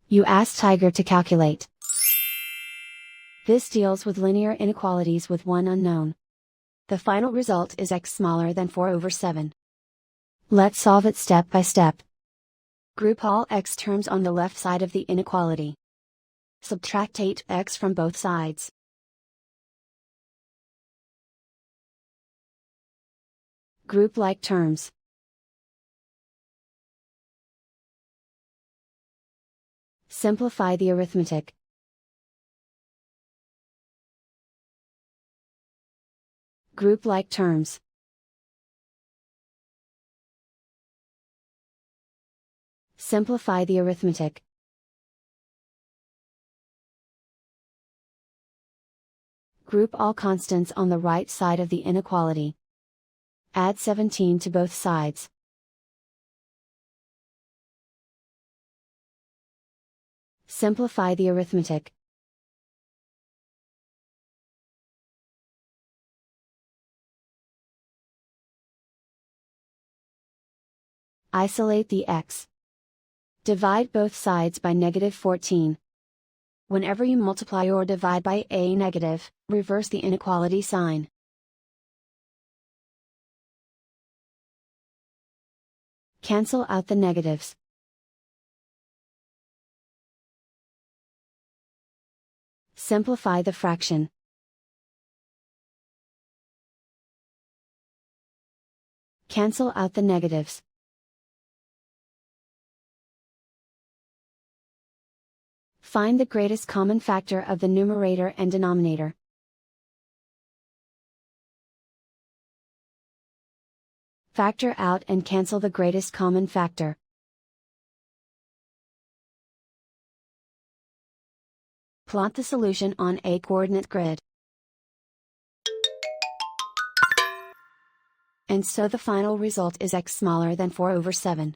You ask Tiger to calculate. This deals with linear inequalities with one unknown. The final result is x smaller than 4/7. Let's solve it step by step. Group all x terms on the left side of the inequality. Subtract 8x from both sides. Group like terms. Simplify the arithmetic. Group like terms. Simplify the arithmetic. Group all constants on the right side of the inequality. Add 17 to both sides. Simplify the arithmetic. Isolate the x. Divide both sides by -14. Whenever you multiply or divide by a negative, reverse the inequality sign. Cancel out the negatives. Simplify the fraction. Cancel out the negatives. Find the greatest common factor of the numerator and denominator. Factor out and cancel the greatest common factor. Plot the solution on a coordinate grid. And so the final result is x smaller than 4/7.